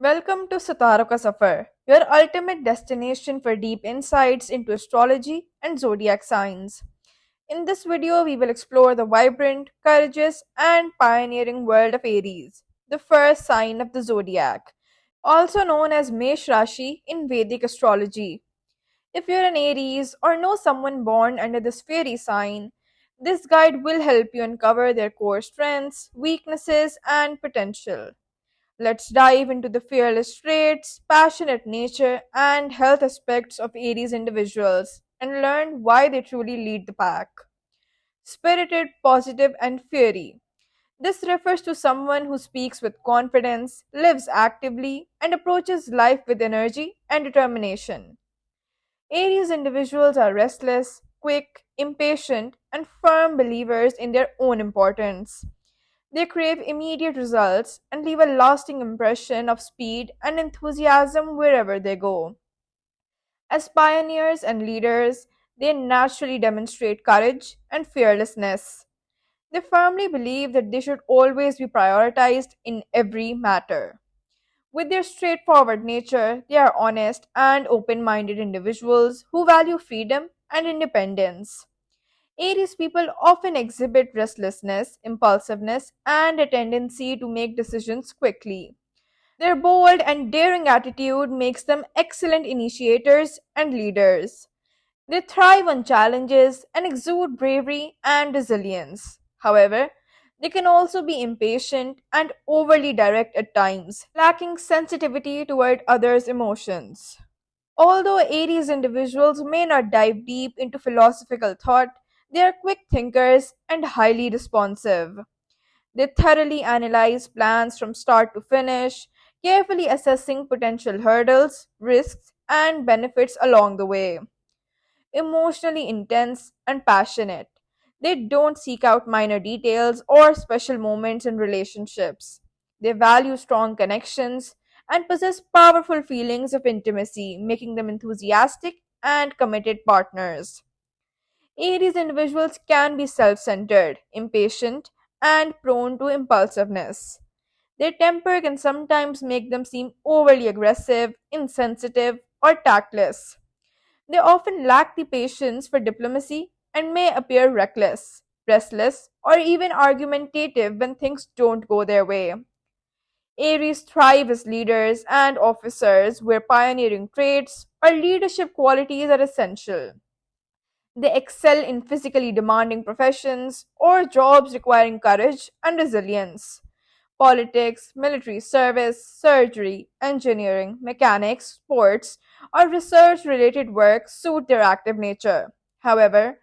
Welcome to Sitara Ka Safar, your ultimate destination for deep insights into astrology and zodiac signs. In this video, we will explore the vibrant, courageous, and pioneering world of Aries, the first sign of the zodiac, also known as Mesh Rashi in Vedic astrology. If you're an Aries or know someone born under this fiery sign, this guide will help you uncover their core strengths, weaknesses, and potential. Let's dive into the fearless traits, passionate nature, and health aspects of Aries individuals and learn why they truly lead the pack. Spirited, positive, and fiery. This refers to someone who speaks with confidence, lives actively, and approaches life with energy and determination. Aries individuals are restless, quick, impatient, and firm believers in their own importance. They crave immediate results and leave a lasting impression of speed and enthusiasm wherever they go. As pioneers and leaders, they naturally demonstrate courage and fearlessness. They firmly believe that they should always be prioritized in every matter. With their straightforward nature, they are honest and open minded individuals who value freedom and independence. Aries people often exhibit restlessness, impulsiveness, and a tendency to make decisions quickly. Their bold and daring attitude makes them excellent initiators and leaders. They thrive on challenges and exude bravery and resilience. However, they can also be impatient and overly direct at times, lacking sensitivity toward others' emotions. Although Aries individuals may not dive deep into philosophical thought, they are quick thinkers and highly responsive. They thoroughly analyze plans from start to finish, carefully assessing potential hurdles, risks, and benefits along the way. Emotionally intense and passionate, they don't seek out minor details or special moments in relationships. They value strong connections and possess powerful feelings of intimacy, making them enthusiastic and committed partners. Aries individuals can be self centered, impatient, and prone to impulsiveness. Their temper can sometimes make them seem overly aggressive, insensitive, or tactless. They often lack the patience for diplomacy and may appear reckless, restless, or even argumentative when things don't go their way. Aries thrive as leaders and officers where pioneering traits or leadership qualities are essential. They excel in physically demanding professions or jobs requiring courage and resilience. Politics, military service, surgery, engineering, mechanics, sports, or research related work suit their active nature. However,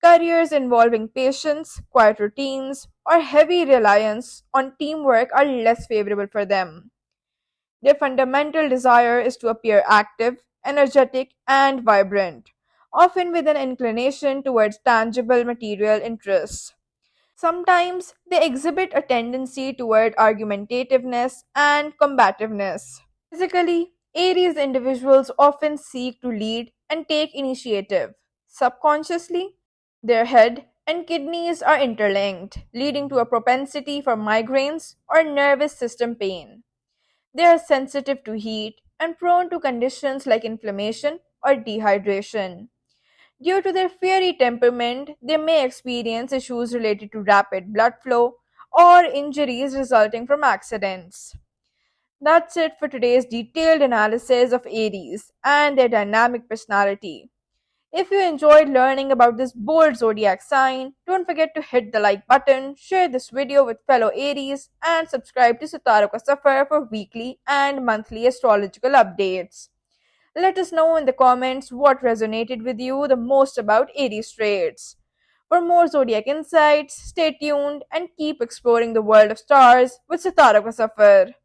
careers involving patience, quiet routines, or heavy reliance on teamwork are less favorable for them. Their fundamental desire is to appear active, energetic, and vibrant, often with an inclination towards tangible material interests. Sometimes they exhibit a tendency toward argumentativeness and combativeness. Physically, Aries individuals often seek to lead and take initiative. Subconsciously, their head and kidneys are interlinked, leading to a propensity for migraines or nervous system pain. They are sensitive to heat and prone to conditions like inflammation or dehydration. Due to their fiery temperament, they may experience issues related to rapid blood flow or injuries resulting from accidents. That's it for today's detailed analysis of Aries and their dynamic personality. If you enjoyed learning about this bold zodiac sign, don't forget to hit the like button, share this video with fellow Aries, and subscribe to Sitara Ka Safar for weekly and monthly astrological updates. Let us know in the comments what resonated with you the most about Aries traits. For more zodiac insights, stay tuned and keep exploring the world of stars with Sitara Ka Safar.